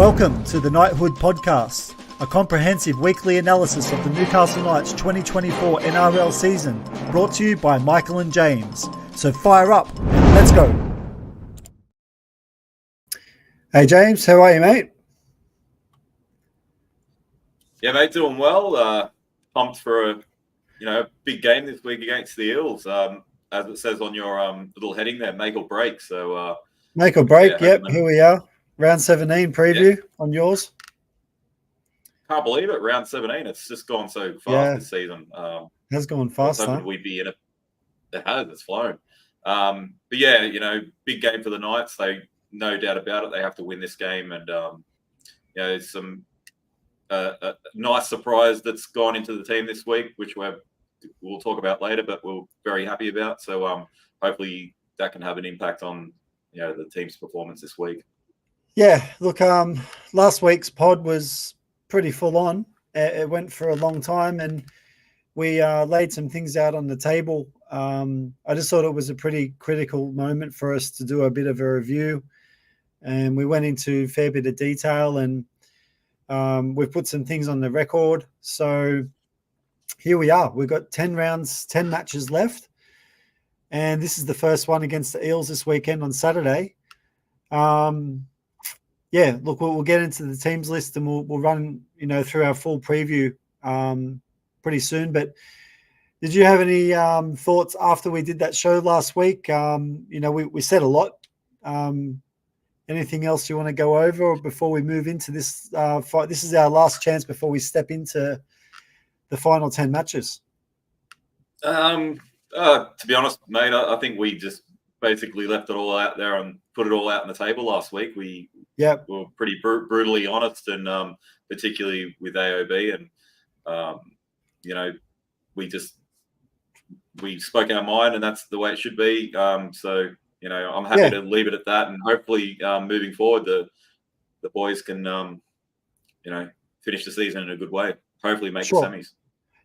Welcome to the Knighthood Podcast, a comprehensive weekly analysis of the Newcastle Knights 2024 NRL season, brought to you by Michael and James. So fire up and let's go. Hey James, how are you, mate? Yeah, mate, doing well. Pumped for a big game this week against the Eels. As it says on your little heading there, make or break. So make or break. Yep, here we are. Round 17 preview on yours. Can't believe it. Round 17. It's just gone so fast this season. It has gone fast. I was hoping we'd be in it. It has. It's flown. But yeah, big game for the Knights. They, no doubt about it, they have to win this game. And some a nice surprise that's gone into the team this week, which we'll talk about later, but we're very happy about. So hopefully that can have an impact on the team's performance this week. Yeah, look, last week's pod was pretty full on. It went for a long time, and we laid some things out on the table. I just thought it was a pretty critical moment for us to do a bit of a review, and we went into a fair bit of detail, and we've put some things on the record. So here we are. We've got 10 rounds, 10 matches left, and this is the first one against the Eels this weekend on Saturday. Yeah, look, we'll get into the teams list and we'll run, through our full preview pretty soon. But did you have any thoughts after we did that show last week? We said a lot. Anything else you want to go over before we move into this fight? This is our last chance before we step into the final 10 matches. To be honest, mate, I think we just basically left it all out there and put it all out on the table last week. We were pretty brutally honest, and particularly with AOB, and we spoke our mind, and that's the way it should be. So I'm happy to leave it at that, and hopefully moving forward, the boys can finish the season in a good way. Hopefully make the semis.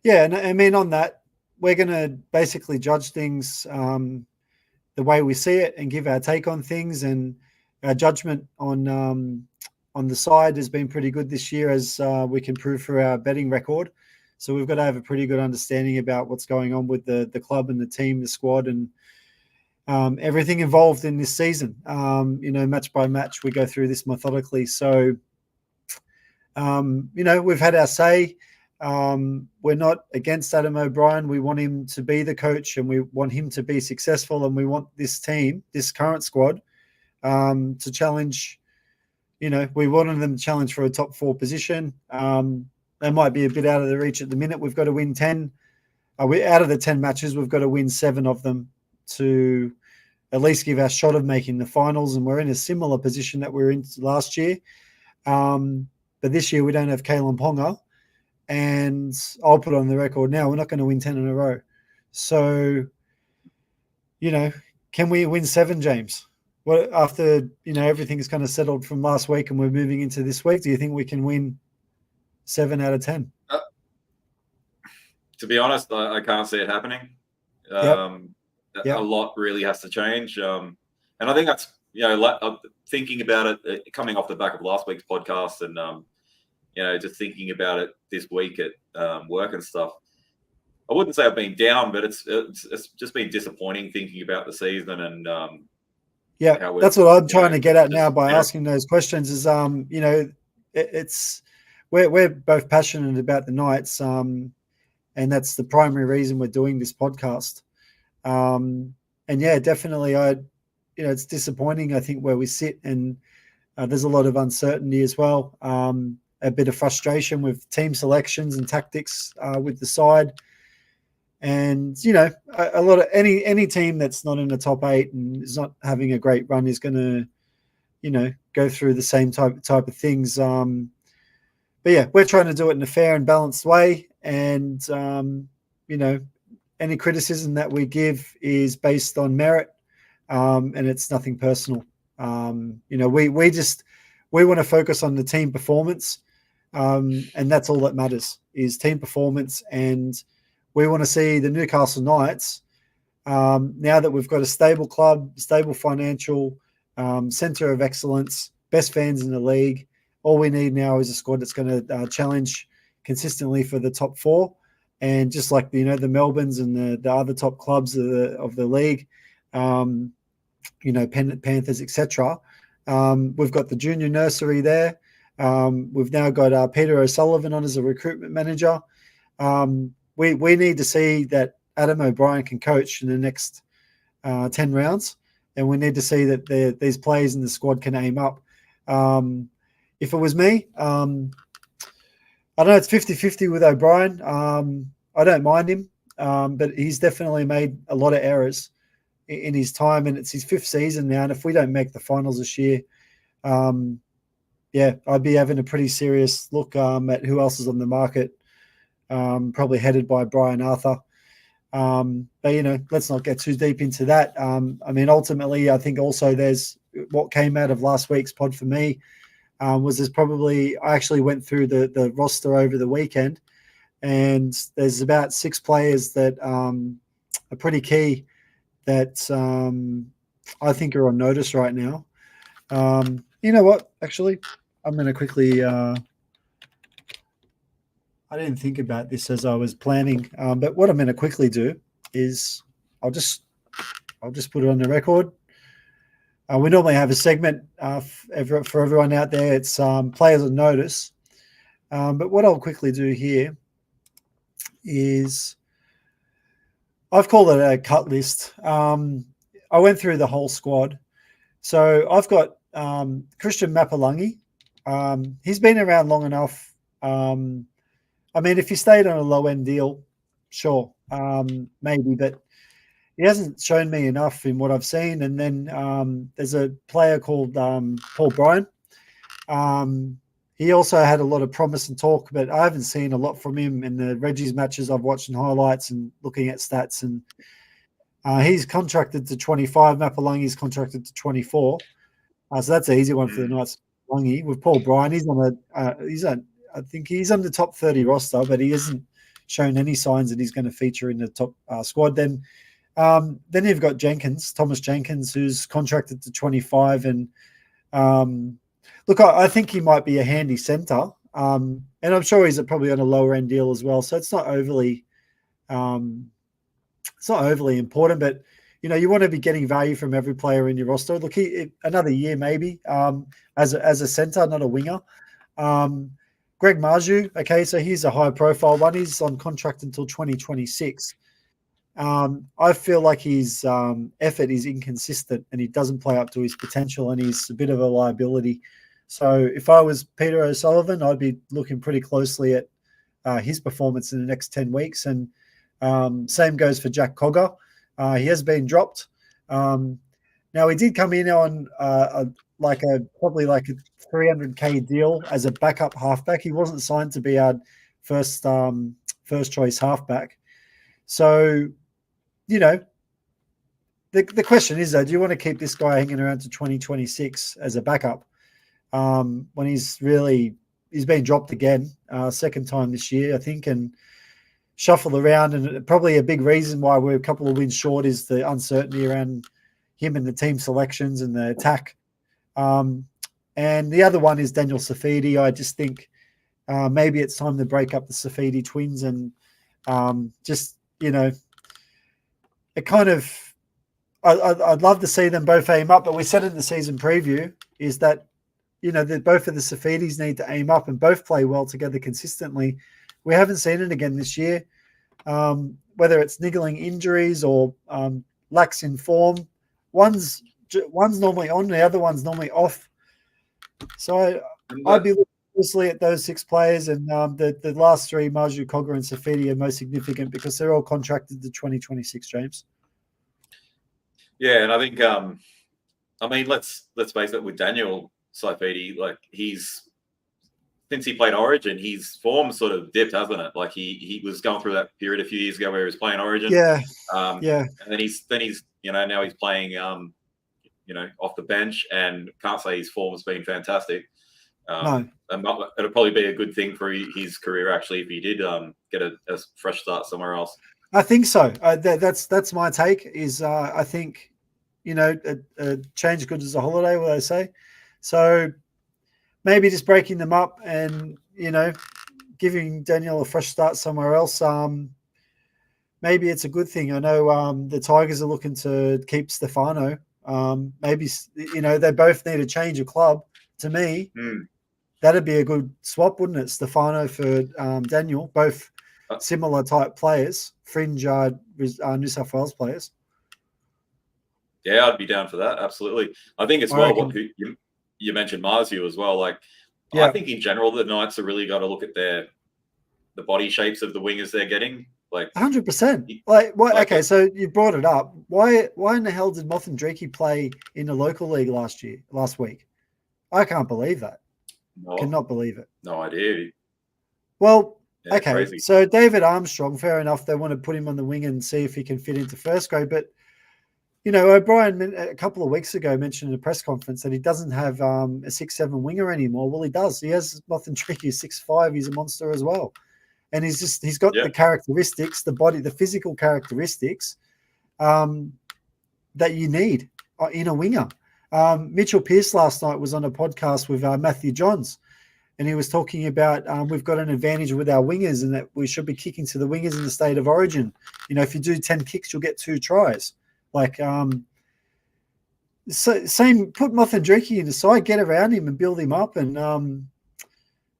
Yeah, and I mean on that, we're going to basically judge things the way we see it and give our take on things, and our judgment on the side has been pretty good this year, as we can prove through our betting record. So we've got to have a pretty good understanding about what's going on with the club and the team, the squad, and everything involved in this season. Match by match, we go through this methodically. So, we've had our say. We're not against Adam O'Brien. We want him to be the coach, and we want him to be successful, and we want this team, this current squad, to challenge. We wanted them to challenge for a top 4 position. They might be a bit out of the reach at the minute. We've got to win 10. Out of the 10 matches, we've got to win 7 of them to at least give our shot of making the finals, and we're in a similar position that we were in last year. But this year we don't have Kalen Ponga. And I'll put on the record now, we're not going to win 10 in a row. So, can we win 7, James? What after, everything's kind of settled from last week and we're moving into this week, do you think we can win 7 out of 10? To be honest, I can't see it happening. A lot really has to change. And I think that's, thinking about it, coming off the back of last week's podcast, and, just thinking about it this week at work and stuff. I wouldn't say I've been down, but it's just been disappointing thinking about the season, and that's what I'm trying to get at now by asking those questions. Is it's we're both passionate about the Knights, and that's the primary reason we're doing this podcast. And definitely, it's disappointing. I think where we sit, and there's a lot of uncertainty as well. A bit of frustration with team selections and tactics with the side, and a lot of any team that's not in the top 8 and is not having a great run is going to go through the same type of things. But yeah, we're trying to do it in a fair and balanced way, and any criticism that we give is based on merit, and it's nothing personal. We want to focus on the team performance. And that's all that matters, is team performance. And we want to see the Newcastle Knights, now that we've got a stable club, stable financial, centre of excellence, best fans in the league, all we need now is a squad that's going to challenge consistently for the top 4. And just like, the Melbournes and the other top clubs of the league, Panthers, etc. We've got the junior nursery there. We've now got Peter O'Sullivan on as a recruitment manager. We need to see that Adam O'Brien can coach in the next 10 rounds, and we need to see that these players in the squad can aim up. If it was me, I know it's 50-50 with O'Brien. I don't mind him, but he's definitely made a lot of errors in his time, and it's his 5th season now. And if we don't make the finals this year, I'd be having a pretty serious look at who else is on the market, probably headed by Brian Arthur. But, let's not get too deep into that. Ultimately, I think also there's what came out of last week's pod for me was I actually went through the roster over the weekend, and there's about 6 players that are pretty key that I think are on notice right now. You know what? Actually, I'm going to quickly I didn't think about this as I was planning, but what I'm going to quickly do is I'll just put it on the record. We normally have a segment for everyone out there. It's players on notice. But what I'll quickly do here is I've called it a cut list. I went through the whole squad. So I've got Christian Mapalangi. He's been around long enough. If he stayed on a low-end deal, sure, maybe, but he hasn't shown me enough in what I've seen. And then there's a player called Paul Bryan. He also had a lot of promise and talk, but I haven't seen a lot from him in the Reggie's matches I've watched in highlights and looking at stats. And he's contracted to 25. Mapalangi's contracted to 24. So that's an easy one for the Knights. With Paul Bryan, I think he's on the top 30 roster, but he hasn't shown any signs that he's going to feature in the top squad. Then you've got Thomas Jenkins, who's contracted to 25. And look, I think he might be a handy centre. And I'm sure he's probably on a lower end deal as well. So it's not overly important, but you want to be getting value from every player in your roster. Look, another year maybe as a centre, not a winger. Greg Marju, okay, so he's a high profile one. He's on contract until 2026. I feel like his effort is inconsistent and he doesn't play up to his potential, and he's a bit of a liability. So if I was Peter O'Sullivan, I'd be looking pretty closely at his performance in the next 10 weeks. And same goes for Jack Cogger. He has been dropped. Now, he did come in on probably like a 300K deal as a backup halfback. He wasn't signed to be our first choice halfback. So, the question is, though, do you want to keep this guy hanging around to 2026 as a backup when he's been dropped again, second time this year, I think, and shuffle around? And probably a big reason why we're a couple of wins short is the uncertainty around him and the team selections and the attack. And the other one is Daniel Safidi. I just think maybe it's time to break up the Safidi twins and it kind of I'd love to see them both aim up, but we said in the season preview is that that both of the Safidis need to aim up and both play well together consistently. We haven't seen it again this year, whether it's niggling injuries or lacks in form. One's normally on, the other one's normally off. So I'd be looking closely at those 6 players, and the last 3, Marju, Cogger, and Safidi, are most significant because they're all contracted to 2026. James. Yeah, and I think let's face it, with Daniel Safidi, like since he played Origin, his form sort of dipped, hasn't it? Like he was going through that period a few years ago where he was playing Origin. Yeah. And then he's now he's playing off the bench, and can't say his form has been fantastic. No. And it'll probably be a good thing for his career actually if he did get a fresh start somewhere else. I think so. That's my take. Is I think a change good as a holiday, what I say. So maybe just breaking them up and, giving Daniel a fresh start somewhere else. Maybe it's a good thing. I know the Tigers are looking to keep Stefano. Maybe, they both need a change of club. To me, that'd be a good swap, wouldn't it? Stefano for Daniel, both similar type players, fringe New South Wales players. Yeah, I'd be down for that. Absolutely. I think as well, you mentioned Marzio as well. Like, I think in general, the Knights have really got to look at the body shapes of the wingers they're getting. Like 100%. Like, what? Okay, so you brought it up. Why in the hell did Mothindriki play in the local league last week? I can't believe that. Cannot believe it. No idea. Well, okay. Crazy. So David Armstrong, fair enough. They want to put him on the wing and see if he can fit into first grade. But, O'Brien a couple of weeks ago mentioned in a press conference that he doesn't have a 6'7" winger anymore. Well, he does. He has Mothindriki 6'5". He's a monster as well. And he's got the characteristics, the body, the physical characteristics that you need in a winger. Mitchell Pearce last night was on a podcast with Matthew Johns, and he was talking about we've got an advantage with our wingers and that we should be kicking to the wingers in the state of origin. If you do 10 kicks, you'll get 2 tries. Like, same, put Mothindriki in the side, get around him and build him up and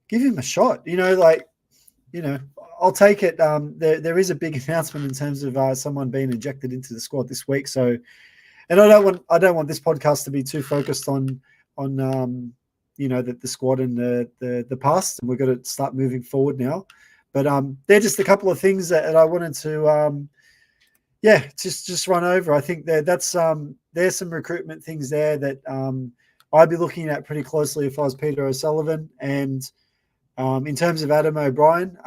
give him a shot. I'll take it. There is a big announcement in terms of someone being injected into the squad this week. So, and I don't want this podcast to be too focused on the squad and the past, and we've got to start moving forward now. But they're just a couple of things that I wanted to just run over. I think there's some recruitment things there that I'd be looking at pretty closely if I was Peter O'Sullivan. And in terms of Adam O'Brien,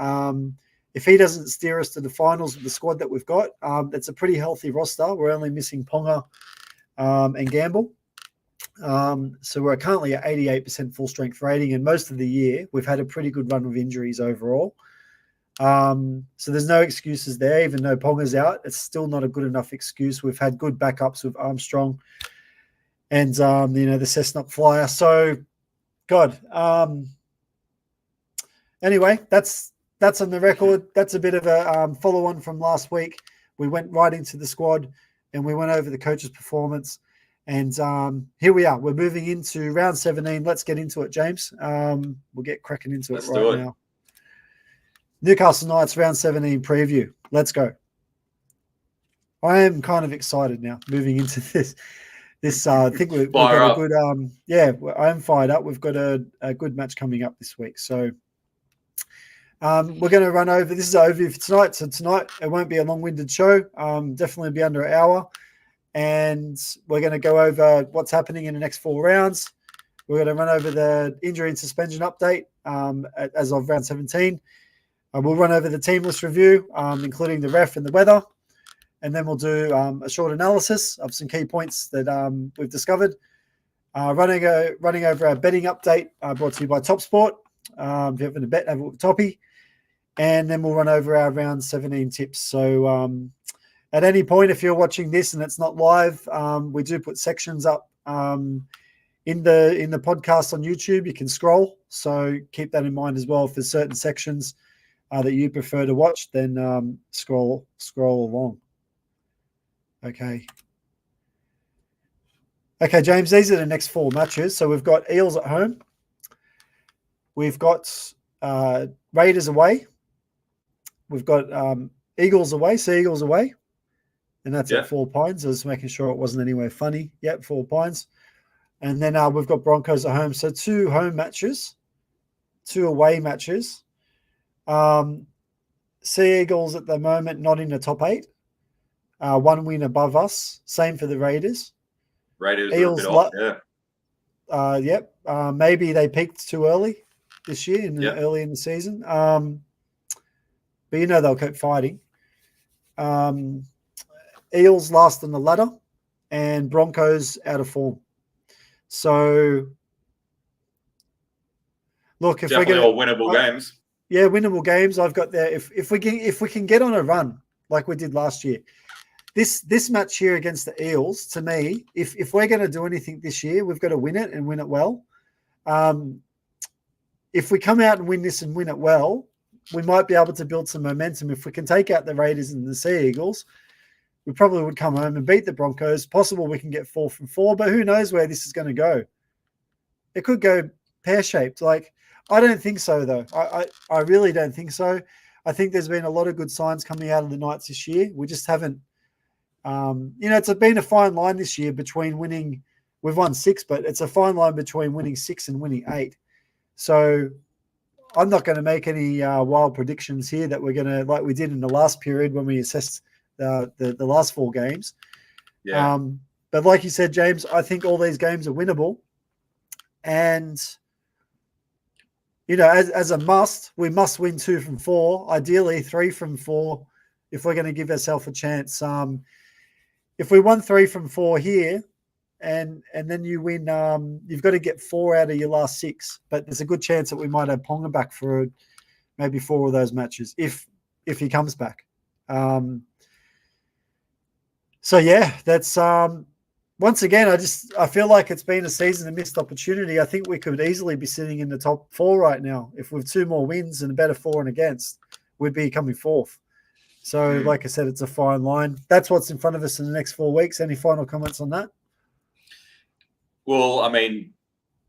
if he doesn't steer us to the finals with the squad that we've got, that's a pretty healthy roster. We're only missing Ponga and Gamble. So we're currently at 88% full strength rating, and most of the year we've had a pretty good run of injuries overall. So there's no excuses there, even though Ponga's out. It's still not a good enough excuse. We've had good backups with Armstrong and, the Cessnock Flyer. So, God, anyway, that's on the record. That's a bit of a follow-on from last week. We went right into the squad and we went over the coach's performance. And here we are. We're moving into round 17. Let's get into it, James. We'll get cracking into it right now. Newcastle Knights round 17 preview. Let's go. I am kind of excited now moving into this. I think we've got a good I am fired up. We've got a good match coming up this week. So we're going to run over. This is an overview for tonight. So tonight it won't be a long-winded show. Definitely be under an hour. And we're going to go over what's happening in the next 4 rounds. We're going to run over the injury and suspension update as of round 17. We'll run over the team list review, including the ref and the weather. And then we'll do a short analysis of some key points that we've discovered. Running over our betting update brought to you by TopSport. If you haven't a bet, have it with Toppy. And then we'll run over our round 17 tips. So at any point, if you're watching this and it's not live, we do put sections up in the podcast on YouTube. You can scroll. So keep that in mind as well. If there's certain sections that you prefer to watch, then scroll along. Okay, James, these are the next 4 matches. So we've got Eels at home. We've got Raiders away. We've got Eagles away, Sea Eagles away. And that's at 4 Pines. I was making sure it wasn't anywhere funny. Yep, 4 Pines. And then we've got Broncos at home. So 2 home matches, 2 away matches. Sea Eagles at the moment not in the top 8. 1 win above us. Same for the Raiders. Eels are a bit off, yep. Maybe they peaked too early this year, early in the season. But they'll keep fighting. Eels last on the ladder, and Broncos out of form. So, look, if definitely all winnable games. Yeah, winnable games. I've got there. If we can get on a run like we did last year, this match here against the Eels, to me, if we're going to do anything this year, we've got to win it and win it well. if we come out and win this and win it well, we might be able to build some momentum. If we can take out the Raiders and the Sea Eagles, we probably would come home and beat the Broncos. Possible we can get 4 from 4, but who knows where this is going to go. It could go pear-shaped. Like, I don't think so, though. I really don't think so. I think there's been a lot of good signs coming out of the Knights this year. We just haven't, it's been a fine line this year between winning. We've won 6, but it's a fine line between winning 6 and winning 8. So I'm not going to make any wild predictions here that we're going to, like we did in the last period when we assessed the last 4 games. Yeah. But like you said, James, I think all these games are winnable. And, as a must, we must win 2 from 4, ideally 3 from 4, if we're going to give ourselves a chance. If we won 3 from 4 here, and then you win, you've got to get 4 out of your last 6. But there's a good chance that we might have Ponga back for maybe 4 of those matches if he comes back. So yeah, that's once again, I feel like it's been a season of missed opportunity. I think we could easily be sitting in the top 4 right now. If with 2 more wins and a better for and against, we'd be coming 4th. So like I said, it's a fine line. That's what's in front of us in the next 4 weeks. Any final comments on that? Well, I mean,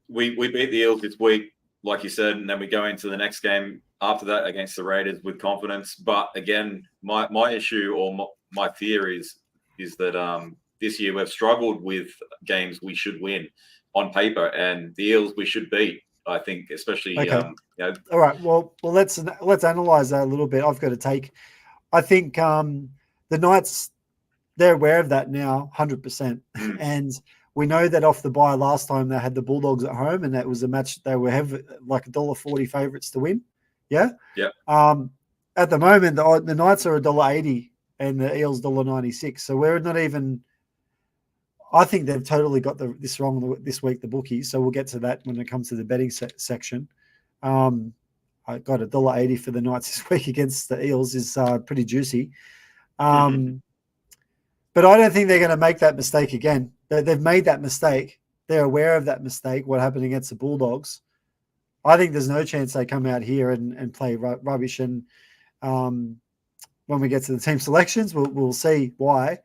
we beat the Eels this week, like you said, and then we go into the next game after that against the Raiders with confidence. But again, my issue or my fear is that this year we've struggled with games we should win on paper, and the Eels we should beat. I think, especially. Okay. All right. Well, let's analyze that a little bit. I've got to take. I think the Knights, they're aware of that now, 100%, and we know that off the bye last time they had the Bulldogs at home, and that was a match they were like $1.40 favourites to win. Yeah. Yeah. At the moment, the Knights are $1.80 and the Eels $1.96. So we're not even. I think they've totally got this wrong this week, the bookies. So we'll get to that when it comes to the betting section. I got $1.80 for the Knights this week against the Eels is pretty juicy. But I don't think they're going to make that mistake again. They've made that mistake. They're aware of that mistake, what happened against the Bulldogs. I think there's no chance they come out here and play rubbish. And when we get to the team selections, we'll see why.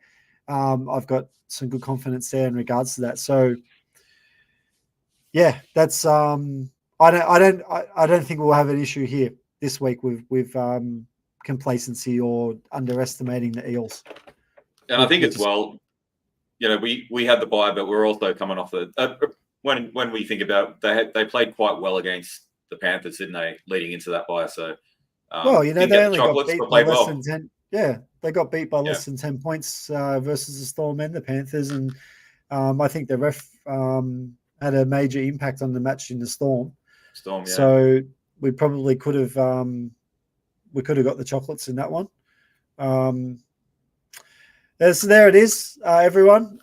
I've got some good confidence there in regards to that. So, yeah, that's I don't think we'll have an issue here this week with complacency or underestimating the Eels. And I think as well, we had the bye, but we're also coming off when we think about they played quite well against the Panthers, didn't they, leading into that bye? So they only got beat by less than 10. Yeah, they got beat by less than 10 points versus the Storm and the Panthers, and I think the ref had a major impact on the match in the Storm. Yeah. So we probably could have got the chocolates in that one. So there it is, everyone.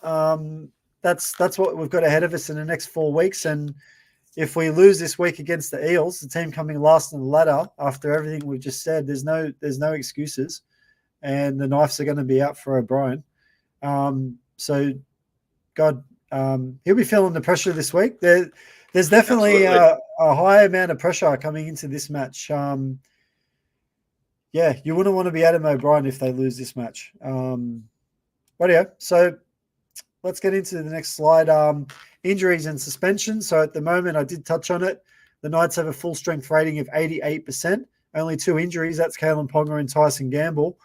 That's what we've got ahead of us in the next 4 weeks. And if we lose this week against the Eels, the team coming last on the ladder, after everything we've just said, there's no excuses, and the knives are going to be out for O'Brien. So, God, he'll be feeling the pressure this week. There's definitely a high amount of pressure coming into this match. Yeah, you wouldn't want to be Adam O'Brien if they lose this match. Rightio. So let's get into the next slide. Injuries and suspension. So at the moment, I did touch on it. The Knights have a full strength rating of 88%. Only 2 injuries. That's Kalen Ponga and Tyson Gamble.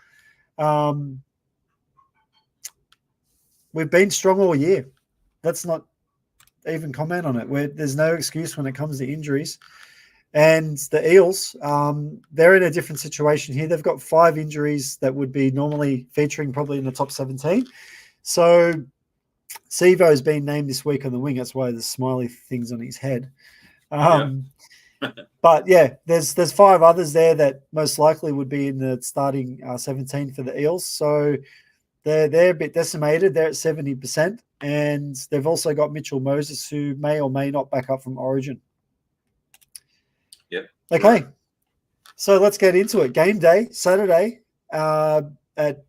We've been strong all year. Let's not even comment on it. There's no excuse when it comes to injuries. And the Eels, they're in a different situation here. They've got 5 injuries that would be normally featuring probably in the top 17. So Sivo has been named this week on the wing. That's why there's smiley things on his head. But yeah, there's 5 others there that most likely would be in the starting 17 for the Eels. So they're a bit decimated. They're at 70%. And they've also got Mitchell Moses, who may or may not back up from Origin. Yep. Okay. So let's get into it. Game day, Saturday, at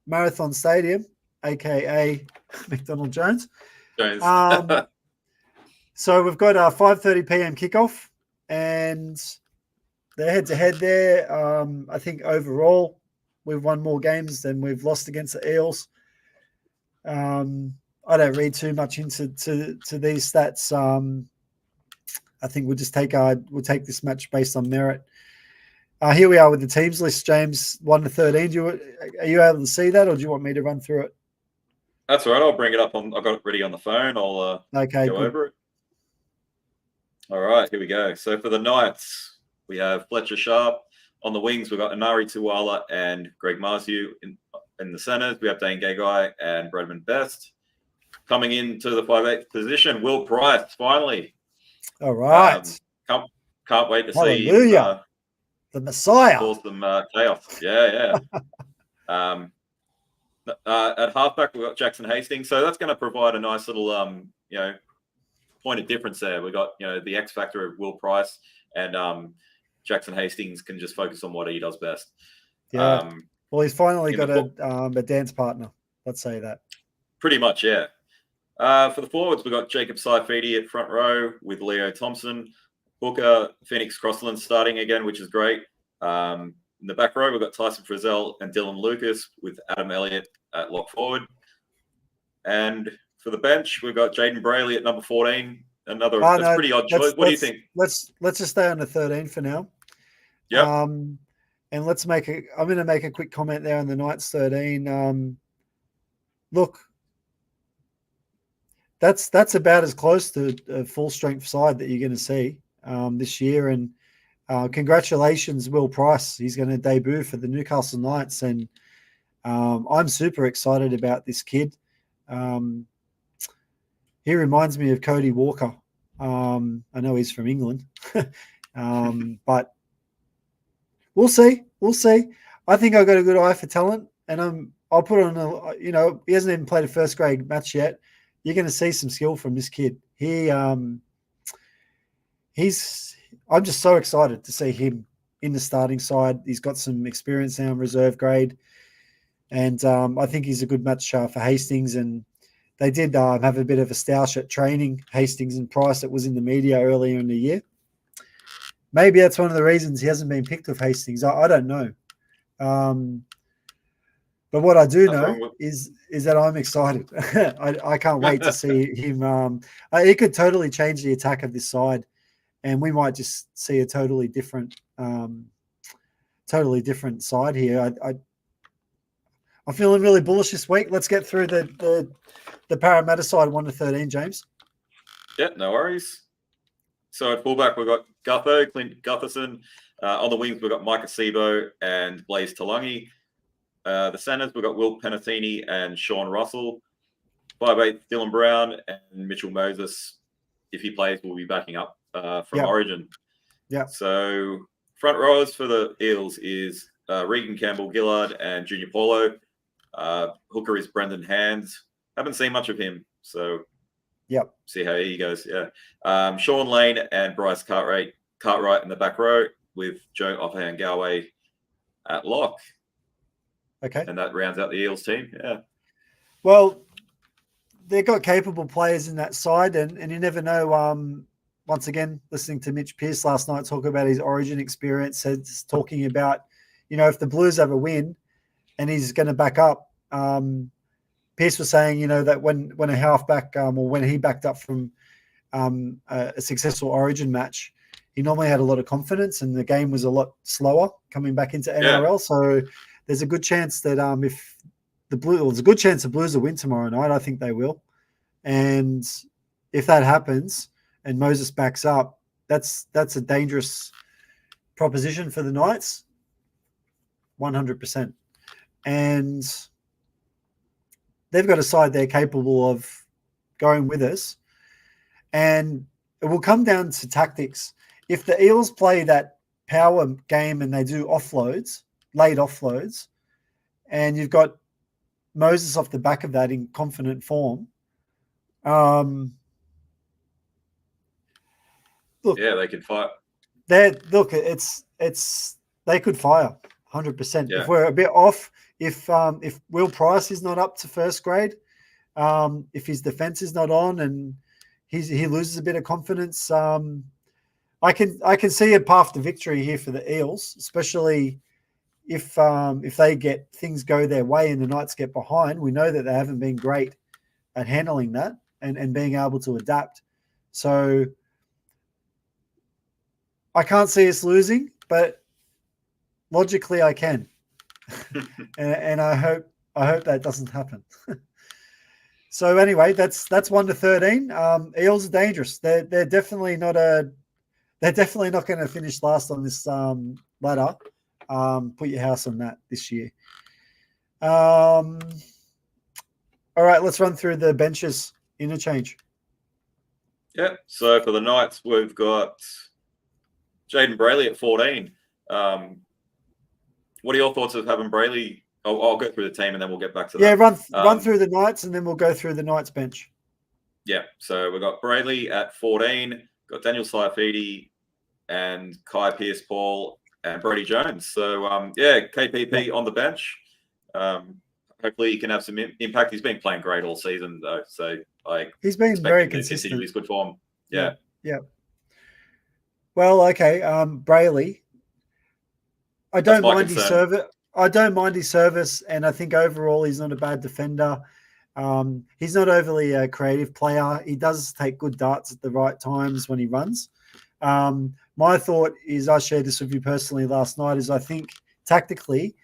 Marathon Stadium, a.k.a. McDonald Jones. So we've got a 5:30 p.m. kickoff, and and they're head-to-head there. I think overall we've won more games than we've lost against the Eels. I don't read too much into these stats. I think we'll just take this match based on merit. Here we are with the teams list, James, 1 to 13. Are you able to see that, or do you want me to run through it? That's all right. I'll bring it up. I've got it ready on the phone. I'll go over it. All right, here we go. So for the Knights, we have Fletcher Sharp. On the wings, we've got Inari Tuwala and Greg Marzu. In the centres, we have Dane Gagai and Bradman Best. Coming into the 5'8" position, Will Price, finally. All right. Can't wait to see him, the Messiah. Cause some chaos. Yeah. At halfback, we've got Jackson Hastings. So that's going to provide a nice little, point of difference there. We've got, the X factor of Will Price, and Jackson Hastings can just focus on what he does best. Yeah. Well, he's finally got a dance partner. Let's say that. Pretty much, yeah. For the forwards, we've got Jacob Saifidi at front row with Leo Thompson. Hooker, Phoenix Crossland starting again, which is great. In the back row, we've got Tyson Frizzell and Dylan Lucas with Adam Elliott at lock forward. And for the bench, we've got Jaden Brayley at number 14. That's pretty odd choice. What do you think? Let's just stay on the 13 for now. Yeah. And I'm going to make a quick comment there on the Knights 13. Look, that's about as close to a full strength side that you're going to see this year. And congratulations, Will Price. He's going to debut for the Newcastle Knights, and I'm super excited about this kid. He reminds me of Cody Walker. I know he's from England, but we'll see. I think I've got a good eye for talent, and I'll put on he hasn't even played a first grade match yet. You're going to see some skill from this kid. I'm just so excited to see him in the starting side. He's got some experience now in reserve grade, and I think he's a good match for Hastings. And they did have a bit of a stoush at training, Hastings and Price. That was in the media earlier in the year. Maybe that's one of the reasons he hasn't been picked with Hastings. I don't know. But what I do know is that I'm excited. I can't wait to see him. He could totally change the attack of this side, and we might just see a totally different side here. I'm feeling really bullish this week. Let's get through the Parramatta side 1 to 13, James. Yeah, no worries. So at fullback, we've got Clint Gutherson. On the wings, we've got Micah Sebo and Blaze Talangi. The centers, we've got Will Penatini and Sean Russell. 5'8", Dylan Brown and Mitchell Moses. If he plays, will be backing up from Origin. Yeah. So front rowers for the Eels is Regan Campbell-Gillard and Junior Paulo. Hooker is Brendan Hands. Haven't seen much of him, so see how he goes. Yeah. Sean Lane and Bryce Cartwright in the back row with Joe Oppahan-Galway at lock. Okay. And that rounds out the Eels team. Yeah. Well, they've got capable players in that side, and you never know. Once again, listening to Mitch Pearce last night talk about his Origin experience, talking about, if the Blues have a win and he's going to back up, Pearce was saying, that when a halfback or when he backed up from a successful Origin match, he normally had a lot of confidence and the game was a lot slower coming back into NRL. Yeah. So there's a good chance that if the Blues, there's a good chance the Blues will win tomorrow night. I think they will. And if that happens and Moses backs up, that's a dangerous proposition for the Knights. 100%. And they've got a side there capable of going with us. And it will come down to tactics. If the Eels play that power game and they do late offloads, and you've got Moses off the back of that in confident form, look, yeah, they can fire. They could fire 100%. Yeah. If we're a bit off, if Will Price is not up to first grade, if his defense is not on and he loses a bit of confidence, I I can see a path to victory here for the Eels, especially if they get things go their way and the Knights get behind. We know that they haven't been great at handling that and being able to adapt. So I can't see us losing, but logically I can. and I hope that doesn't happen. So anyway, that's 1-13. Eels are dangerous. They're definitely not going to finish last on this ladder. Put your house on that this year. All right, let's run through the benches interchange. Yeah. So for the Knights, we've got Jaden Brayley at 14. What are your thoughts of having Brayley? I'll go through the team and then we'll get back to that. Yeah, run through the Knights and then we'll go through the Knights bench. Yeah. So we've got Brayley at 14, got Daniel Saifidi and Kai Pearce-Paul and Brodie Jones. So, KPP on the bench. Hopefully he can have some impact. He's been playing great all season, though. So he's been very consistent. Continue his good form. Yeah. Well, okay. Brayley. I don't mind his service, and I think overall he's not a bad defender. He's not overly a creative player. He does take good darts at the right times when he runs. My thought is, I shared this with you personally last night, is I think tactically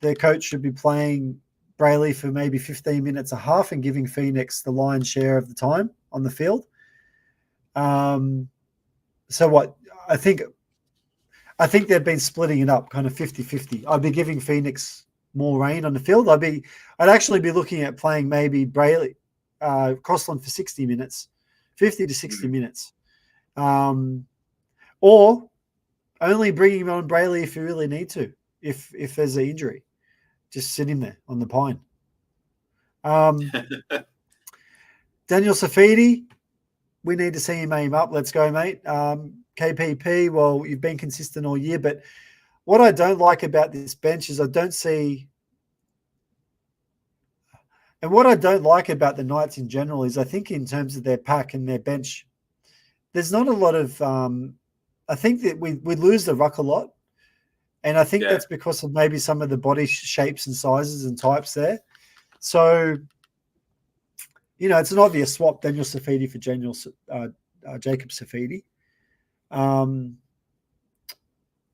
the coach should be playing Brayley for maybe 15 minutes a half and giving Phoenix the lion's share of the time on the field. So what I think they've been splitting it up kind of 50-50. I'd be giving Phoenix more reign on the field. I'd actually be looking at playing maybe Brayley, Crossland for 60 minutes, 50 to 60 minutes. Or only bringing him on Brayley if you really need to, if there's an injury. Just sit him there on the pine. Daniel Saifidi, we need to see him aim up. Let's go, mate. KPP, well, you've been consistent all year, but what I don't like about this bench is I don't see – and what I don't like about the Knights in general is I think in terms of their pack and their bench, there's not a lot of I think that we lose the ruck a lot, and I think that's because of maybe some of the body shapes and sizes and types there. So, it's an obvious swap, Daniel Saifidi for Jacob Saifidi.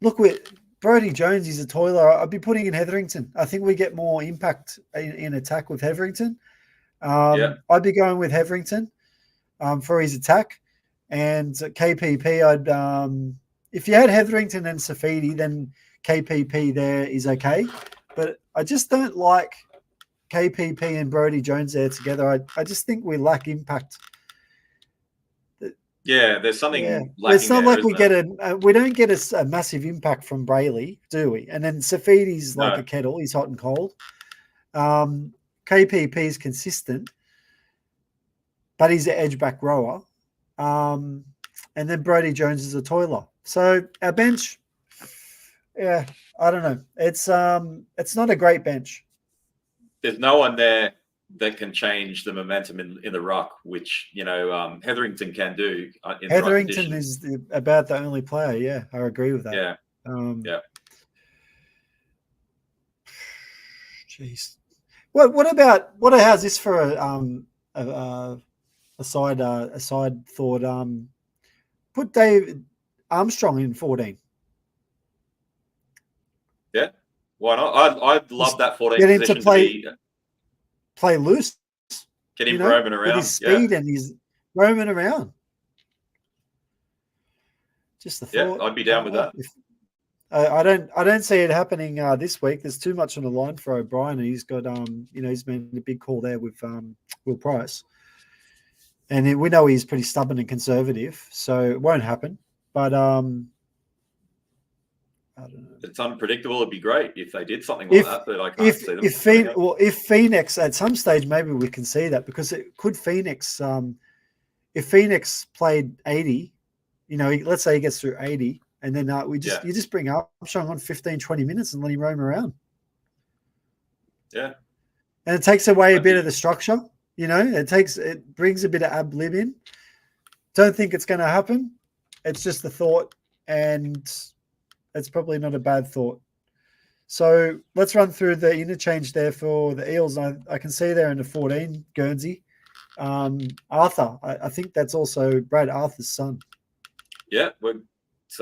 Look, with Brodie Jones, he's a toiler. I'd be putting in Hetherington. I think we get more impact in attack with Hetherington. I'd be going with Hetherington for his attack. And KPP, if you had Hetherington and Saifidi, then KPP there is okay. But I just don't like KPP and Brodie Jones there together. I just think we lack impact. Yeah, there's something lacking. It's not like we don't get a massive impact from Brayley, do we? And then Saifidi's like a kettle. He's hot and cold. KPP is consistent, but he's an edge back rower. And then Brodie Jones is a toiler. So our bench, I don't know. It's not a great bench. There's no one there that can change the momentum in the ruck, which Hetherington can do. Hetherington is about the only player. Yeah, I agree with that. Yeah. Jeez. How's this for a side thought? Put David Armstrong in 14. Yeah, why not? I'd love that 14 get him position to play loose. Get him roaming around with his speed and he's roaming around. Just the thought. Yeah, I'd be down with that. I don't see it happening this week. There's too much on the line for O'Brien, and he's got he's made a big call there with Will Price, and we know he's pretty stubborn and conservative, so it won't happen. But I don't know. It's unpredictable. It'd be great if they did something like that, but I can't see them. If Phoenix at some stage, maybe we can see that, because it could Phoenix. If Phoenix played 80, let's say he gets through 80, and then you just bring Armstrong on 15, 20 minutes and let him roam around. Yeah, and it takes away a bit of the structure. It brings a bit of ab lib in. Don't think it's going to happen, It's just a thought, and it's probably not a bad thought. So let's run through the interchange there for the Eels. I can see there in the 14, Guernsey. Arthur, I think that's also Brad Arthur's son. Yeah, it's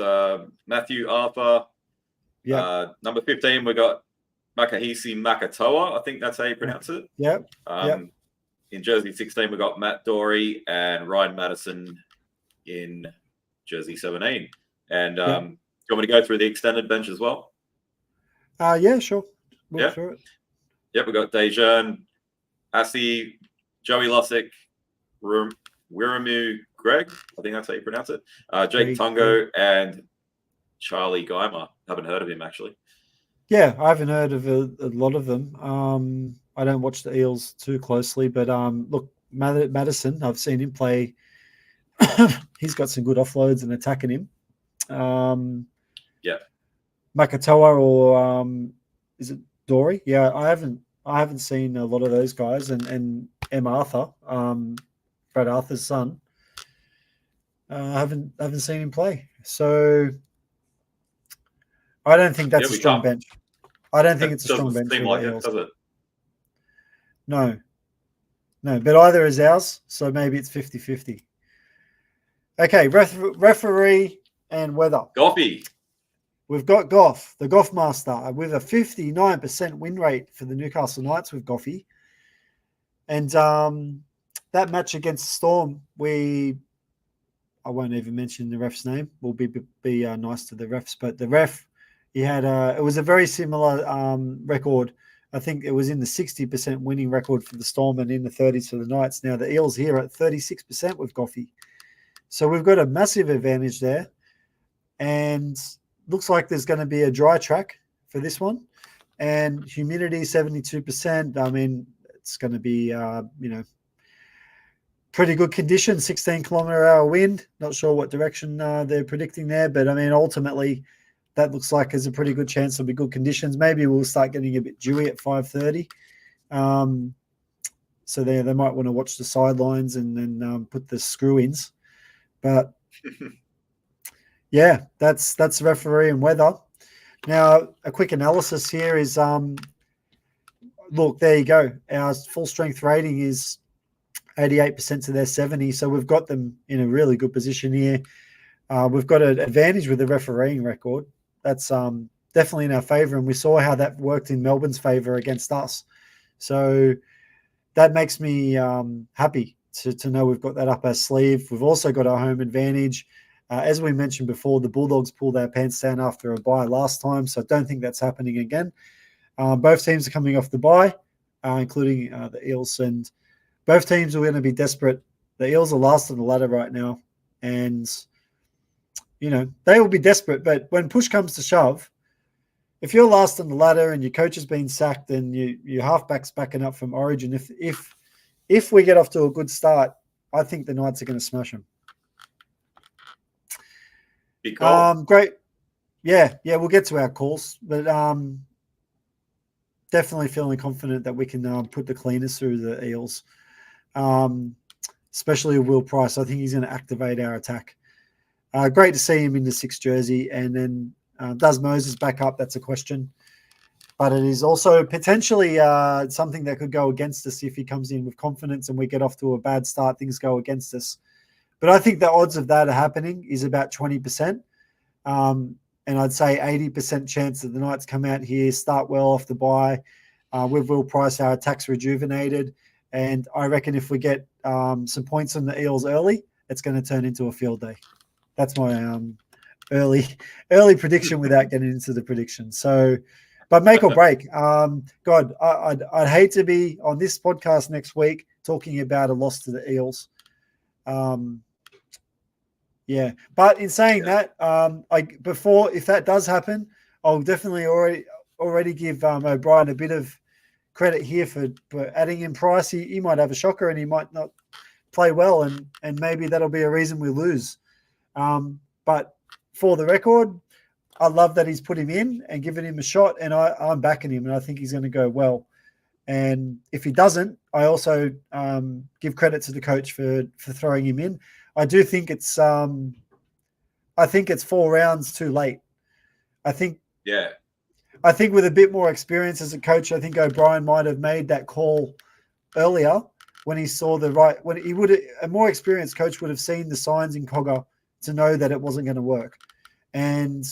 Matthew Arthur. Yeah. Number 15, we got Makahisi Makatoa. I think that's how you pronounce it. Yeah. In jersey 16, we got Matt Dory and Ryan Madison in jersey 17. And do you want me to go through the extended bench as well? Yeah, sure. We'll through it. Yep, we got Dejan, Assi, Joey Lussick, Wiramu Greg, I think that's how you pronounce it. Jake Tungo and Charlie Geimer. Haven't heard of him actually. Yeah, I haven't heard of a lot of them. I don't watch the Eels too closely, but look, Madison, I've seen him play. He's got some good offloads and attacking him. Makatoa or is it Dory? Yeah, I haven't seen a lot of those guys, and M. Arthur, Brad Arthur's son. I haven't seen him play, so I don't think that's a strong bench. I don't think it's a strong bench. Seem like it, does it? No, but either is ours, so maybe it's 50-50. Okay, referee and weather. Goffy. We've got Goff, the Goff master, with a 59% win rate for the Newcastle Knights with Goffy. And that match against Storm, I won't even mention the ref's name. We'll be nice to the refs, but the ref, it was a very similar record. I think it was in the 60% winning record for the Storm and in the 30s for the Knights. Now the Eels here at 36% with Goffy. So we've got a massive advantage there. And looks like there's going to be a dry track for this one. And humidity 72%. I mean, it's going to be, pretty good conditions, 16-kilometre-hour wind. Not sure what direction they're predicting there, but I mean, ultimately, that looks like there's a pretty good chance there'll be good conditions. Maybe we'll start getting a bit dewy at 5:30. So they might want to watch the sidelines and then put the screw-ins. But yeah, that's referee and weather. Now, a quick analysis here is, look, there you go. Our full strength rating is 88% to their 70, so we've got them in a really good position here. We've got an advantage with the refereeing record. That's definitely in our favour, and we saw how that worked in Melbourne's favour against us. So that makes me happy to know we've got that up our sleeve. We've also got our home advantage. As we mentioned before, the Bulldogs pulled their pants down after a bye last time, so I don't think that's happening again. Both teams are coming off the bye, including the Eels, and both teams are going to be desperate. The Eels are last on the ladder right now, and they will be desperate. But when push comes to shove, if you're last on the ladder and your coach has been sacked and your halfback's backing up from Origin, if we get off to a good start, I think the Knights are going to smash them. Great. Yeah, we'll get to our calls, but definitely feeling confident that we can put the cleaners through the Eels, especially Will Price. I think he's going to activate our attack. Great to see him in the 6 jersey, and then does Moses back up? That's a question, but it is also potentially something that could go against us if he comes in with confidence and we get off to a bad start. Things go against us. But I think the odds of that happening is about 20%. And I'd say 80% chance that the Knights come out here, start well off the bye. With Will Price, our attack's rejuvenated. And I reckon if we get some points on the Eels early, it's going to turn into a field day. That's my early prediction without getting into the prediction. So, but make or break. God, I'd hate to be on this podcast next week talking about a loss to the Eels. Yeah, but in saying that, if that does happen, I'll definitely already give O'Brien a bit of credit here for adding in Price. He might have a shocker and he might not play well, and maybe that'll be a reason we lose. But for the record, I love that he's put him in and given him a shot, and I'm backing him, and I think he's going to go well. And if he doesn't, I also give credit to the coach for throwing him in. I do think it's I think it's 4 rounds too late. I think with a bit more experience as a coach, I think O'Brien might have made that call earlier when he saw a more experienced coach would have seen the signs in Cogger to know that it wasn't going to work. And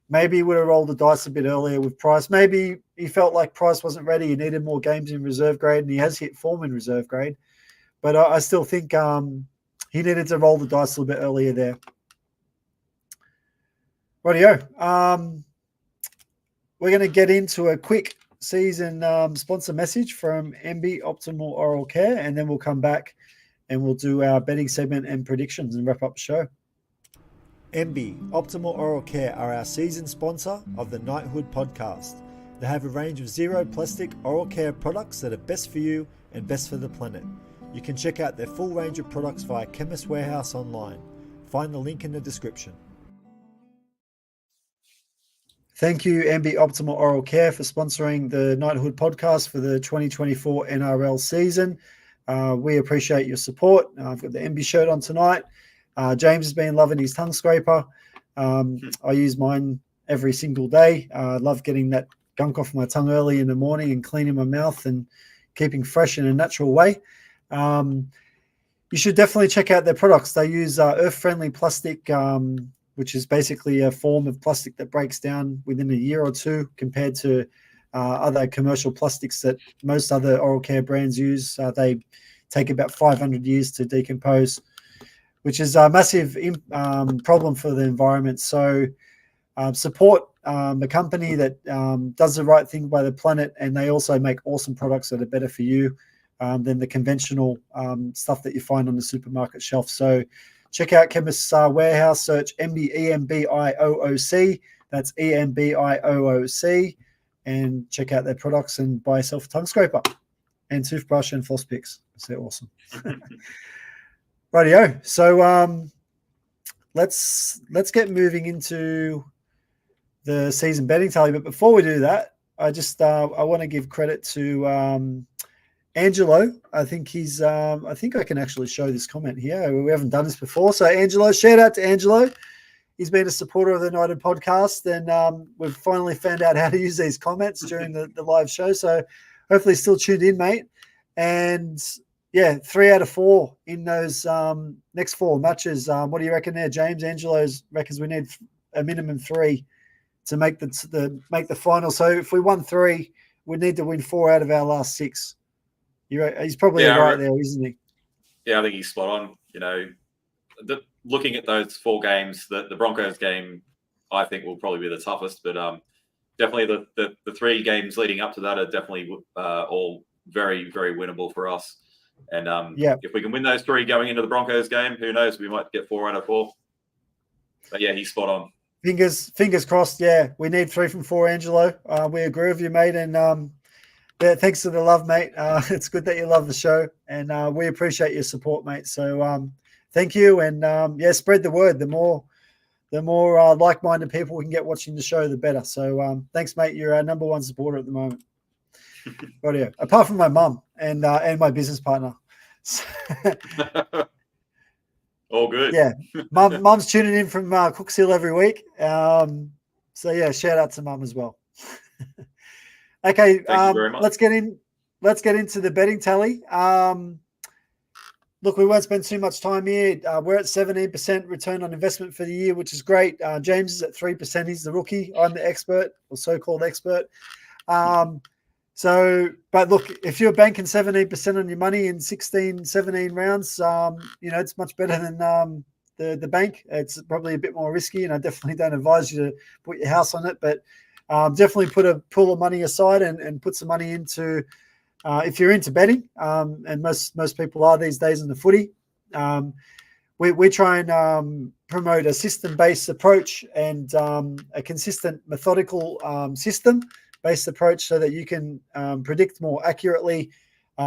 maybe he would have rolled the dice a bit earlier with Price. Maybe he felt like Price wasn't ready. He needed more games in reserve grade, and he has hit form in reserve grade. But I still think he needed to roll the dice a little bit earlier there. Rightio. We're going to get into a quick season sponsor message from MB Optimal Oral Care, and then we'll come back and we'll do our betting segment and predictions and wrap up the show. MB Optimal Oral Care are our season sponsor of the Knighthood podcast. They have a range of zero plastic oral care products that are best for you and best for the planet. You can check out their full range of products via Chemist Warehouse online. Find the link in the description. Thank you, MB Optimal Oral Care, for sponsoring the Knighthood podcast for the 2024 NRL season. We appreciate your support. I've got the MB shirt on tonight. James has been loving his tongue scraper. I use mine every single day. I love getting that gunk off my tongue early in the morning and cleaning my mouth and keeping fresh in a natural way. You should definitely check out their products. They use earth-friendly plastic, which is basically a form of plastic that breaks down within a year or two compared to other commercial plastics that most other oral care brands use. They take about 500 years to decompose, which is a massive problem for the environment. So support a company that does the right thing by the planet, and they also make awesome products that are better for you than the conventional stuff that you find on the supermarket shelf. So check out Chemist's Warehouse, search EMBIOOC. That's EMBIOOC, and check out their products and buy yourself a tongue scraper and toothbrush and floss picks. They're awesome. Rightio. So let's get moving into the season betting tally. But before we do that, I want to give credit to Angelo. I think I can actually show this comment here. We haven't done this before. So Angelo, shout out to Angelo. He's been a supporter of the United podcast, and we've finally found out how to use these comments during the live show. So hopefully still tuned in, mate. And yeah, 3 out of 4 in those next 4 matches. What do you reckon there, James? Angelo reckons we need a minimum 3 to make the final. So if we won 3, we need to win 4 out of our last 6. He's probably right there, isn't he? Yeah, I think he's spot on. You know, looking at those 4 games, the Broncos game, I think will probably be the toughest. But definitely the 3 games leading up to that are definitely all very, very winnable for us. And if we can win those 3 going into the Broncos game, who knows? We might get 4 out of 4. But yeah, he's spot on. Fingers crossed. Yeah, we need 3 from 4, Angelo. We agree with you, mate. And thanks for the love, mate. It's good that you love the show, and we appreciate your support, mate. So thank you, and spread the word. The more like-minded people we can get watching the show, the better. So thanks, mate. You're our number 1 supporter at the moment. Rightio. Apart from my mum and my business partner. All good. Yeah, mum's tuning in from Cooks Hill every week. So yeah, shout out to mum as well. Okay, Thank you very much. Let's get into the betting tally. Look, we won't spend too much time here. We're at 17% return on investment for the year, which is great. James is at 3%. He's the rookie. I'm the expert, or so-called expert. But look, if you're banking 17% on your money in 16, 17 rounds, it's much better than the bank. It's probably a bit more risky, and I definitely don't advise you to put your house on it. But definitely put a pool of money aside and put some money into, if you're into betting, and most people are these days in the footy. We try and promote a system-based approach and a consistent, methodical system-based approach so that you can predict more accurately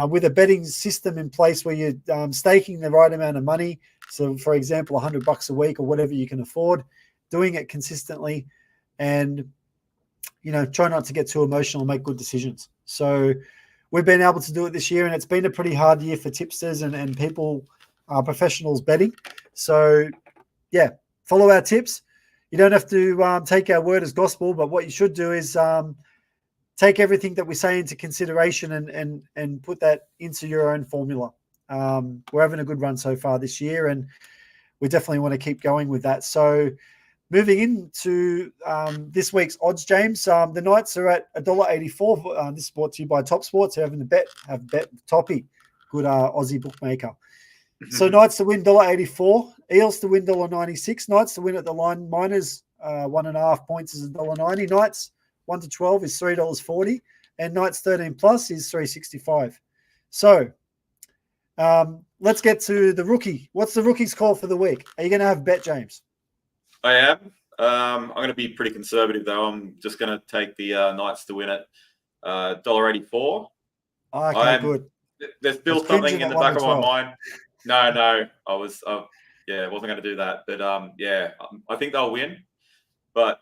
with a betting system in place where you're staking the right amount of money. So, for example, $100 a week or whatever you can afford, doing it consistently, and try not to get too emotional and make good decisions. So we've been able to do it this year, and it's been a pretty hard year for tipsters and people, professionals betting. So, yeah, follow our tips. You don't have to take our word as gospel, but what you should do is take everything that we say into consideration and put that into your own formula. We're having a good run so far this year, and we definitely want to keep going with that. So moving into this week's odds, James, the Knights are at $1.84. This is brought to you by Top Sports. They're having have bet Toppy, good Aussie bookmaker. So Knights to win $1.84, Eels to win $1.96, Knights to win at the line, minors 1.5 points is $1.90, Knights 1 to 12 is $3.40, and Knights 13 plus is $3.65. So let's get to the rookie. What's the rookie's call for the week? Are you going to have bet, James? I am. I'm going to be pretty conservative, though. I'm just going to take the Knights to win it. $1.84. Okay, good. There's still something in the back of my mind. No, I wasn't going to do that. But I think they'll win. But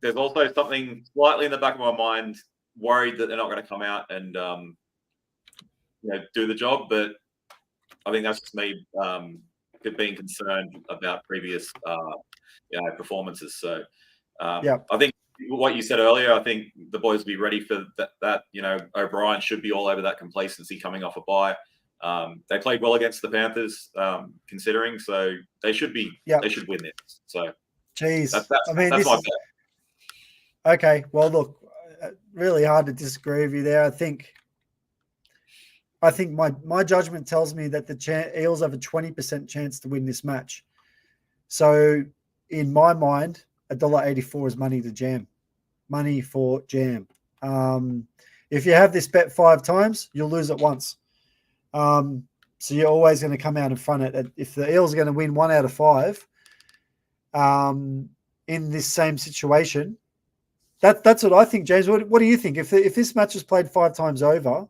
there's also something slightly in the back of my mind, worried that they're not going to come out and do the job. But I think that's just me being concerned about previous performances. So I think what you said earlier, I think the boys will be ready for that. O'Brien should be all over that complacency coming off a bye. They played well against the Panthers, considering, so they should be. They should win this. So, that's my bet. Okay. Well, look, really hard to disagree with you there. I think my judgment tells me that the Eels have a 20% chance to win this match. So, in my mind, $1.84 is money to jam. Money for jam. If you have this bet 5 times, you'll lose it once. So you're always going to come out in front of it. If the Eels are going to win 1 out of 5 in this same situation, that's what I think, James. What do you think? If this match is played 5 times over,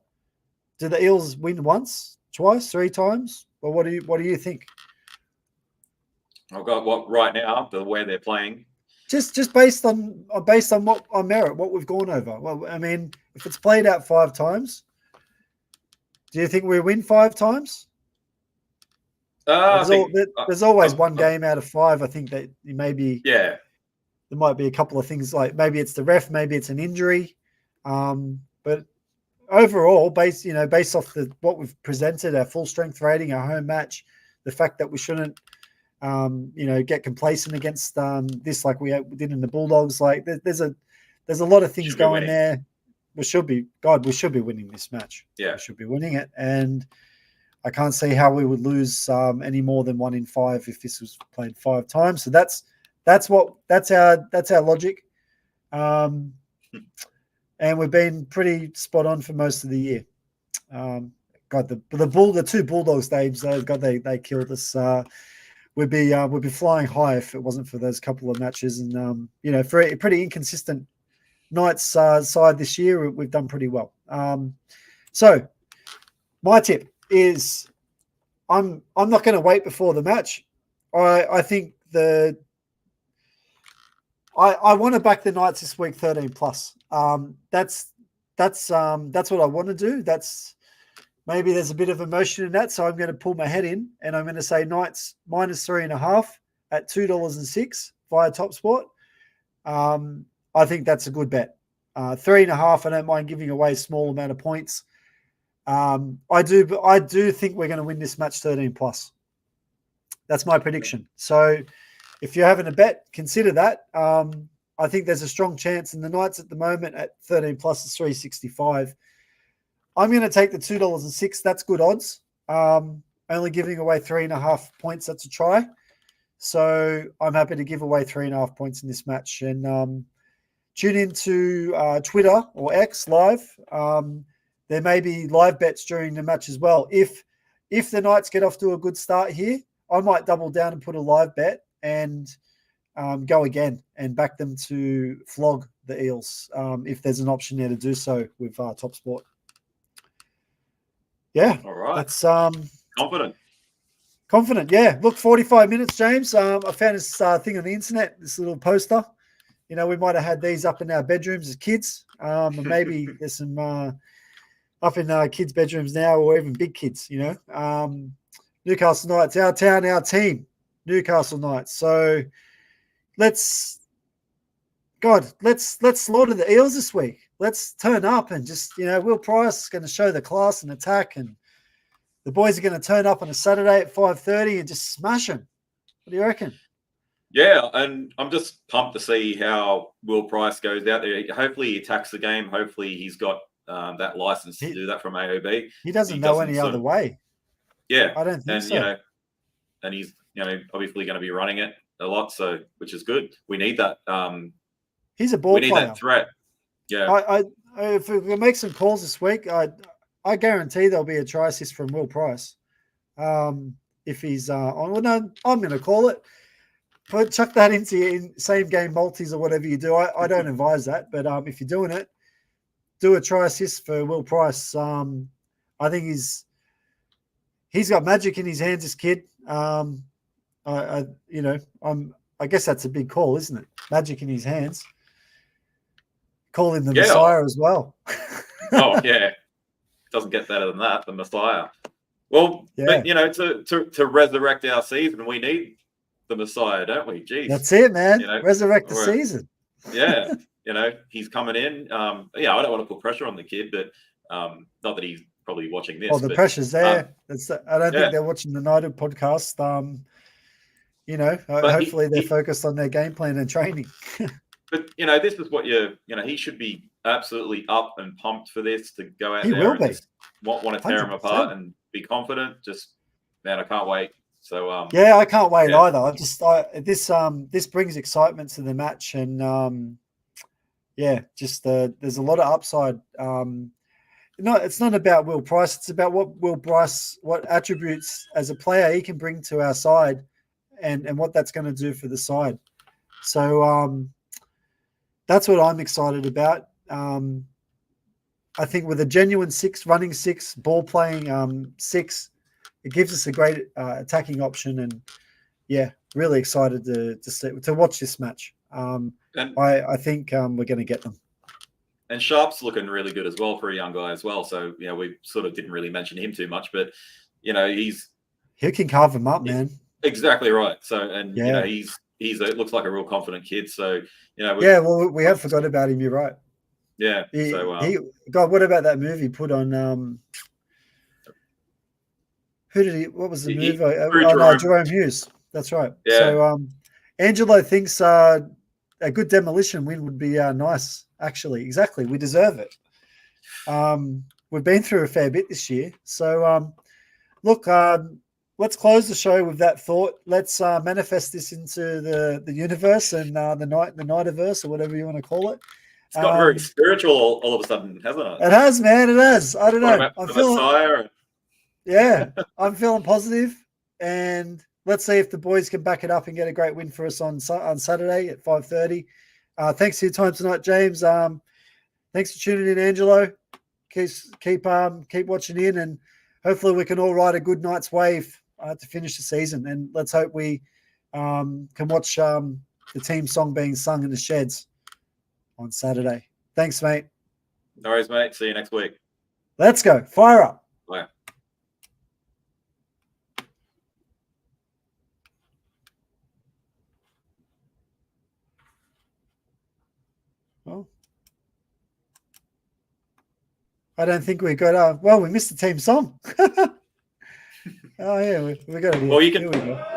do the Eels win once, twice, 3 times? Or what do you think? I've got what right now, the way they're playing. Just based on what on merit, what we've gone over. Well, I mean, if it's played out 5 times, do you think we win 5 times? There's always one game out of 5. I think that maybe there might be a couple of things, like maybe it's the ref, maybe it's an injury, but overall, based off what we've presented, our full strength rating, our home match, the fact that we shouldn't get complacent against this like we did in the Bulldogs. Like there's a lot of things going there. We should be winning this match. Yeah, we should be winning it, and I can't see how we would lose any more than 1 in 5 if this was played 5 times. So that's our logic, and we've been pretty spot on for most of the year. The 2 Bulldogs names, they killed us. We'd be flying high if it wasn't for those couple of matches, and for a pretty inconsistent Knights side this year, we've done pretty well. So my tip is I'm not going to wait before the match. I think I want to back the Knights this week 13 plus. That's what I want to do. Maybe there's a bit of emotion in that, so I'm going to pull my head in and I'm going to say Knights minus 3.5 at $2.06 via Top Sport. I think that's a good bet. 3.5. I don't mind giving away a small amount of points. I do think we're going to win this match 13 plus. That's my prediction. So if you're having a bet, consider that. I think there's a strong chance, and the Knights at the moment at 13 plus is 365. I'm going to take the $2.06. That's good odds. Only giving away 3.5 points. That's a try. So I'm happy to give away 3.5 points in this match. And tune into Twitter or X live. There may be live bets during the match as well. If the Knights get off to a good start here, I might double down and put a live bet and go again and back them to flog the Eels if there's an option there to do so with Top Sport. Yeah. All right. That's confident. Yeah. Look, 45 minutes, James. I found this thing on the internet, this little poster. We might have had these up in our bedrooms as kids. And maybe there's some up in kids' bedrooms now, or even big kids, Newcastle Knights, our town, our team. Newcastle Knights. So let's slaughter the Eels this week. Let's turn up and just, Will Price is going to show the class and attack, and the boys are going to turn up on a Saturday at 5:30 and just smash them. What do you reckon? Yeah, and I'm just pumped to see how Will Price goes out there. Hopefully he attacks the game. Hopefully he's got that license to do that from AOB. He doesn't know any other way. Yeah. I don't think so. And he's, obviously going to be running it a lot, so which is good. We need that. He's a ball player. We need that threat. Yeah. If we can make some calls this week, I guarantee there'll be a try assist from Will Price. If he's on, well, no, I'm going to call it. But chuck that into your same game multis or whatever you do. I don't advise that, but if you're doing it, do a try assist for Will Price. I think he's got magic in his hands, this kid. I guess that's a big call, isn't it? Magic in his hands. Call him the Messiah as well. Oh yeah, doesn't get better than that, the Messiah. Well, but, to resurrect our season, we need the Messiah, don't we? Jeez, that's it, man. Resurrect the season. Yeah, he's coming in. I don't want to put pressure on the kid, but not that he's probably watching this. Oh, the pressure's there. I don't think they're watching the United podcast. Hopefully they're focused on their game plan and training. But this is what he should be absolutely up and pumped for this, to go out there and just want to tear him apart and be confident. Just, man, I can't wait. So I can't wait either. This brings excitement to the match, and there's a lot of upside. It's not about Will Price. It's about what attributes as a player he can bring to our side, and what that's going to do for the side. So that's what I'm excited about. I think with a genuine running six, ball playing six, it gives us a great attacking option, and really excited to watch this match. I think we're going to get them. And Sharp's looking really good as well for a young guy as well. So we sort of didn't really mention him too much, but he can carve him up, man. Exactly right. So it looks like a real confident kid. So we have forgot about him. You're right. Yeah. What about that movie put on? What was the movie? Jerome Hughes. That's right. Yeah. So Angelo thinks a good demolition win would be nice. Actually, exactly. We deserve it. We've been through a fair bit this year. So look, let's close the show with that thought. Let's manifest this into the universe and the Nightiverse, or whatever you want to call it. It's got very spiritual all of a sudden, hasn't it? It has, man. It has. I don't know. I'm feeling positive, and let's see if the boys can back it up and get a great win for us on Saturday at 5:30. Thanks for your time tonight, James. Thanks for tuning in, Angelo. Keep watching in, and hopefully we can all ride a good night's wave to finish the season. And let's hope we can watch the team song being sung in the sheds on Saturday. Thanks, mate. No worries, mate. See you next week. Let's go. Fire up. Bye. Well, I don't think we got we missed the team song. Oh yeah, we got it here. Well, you can. Here we go.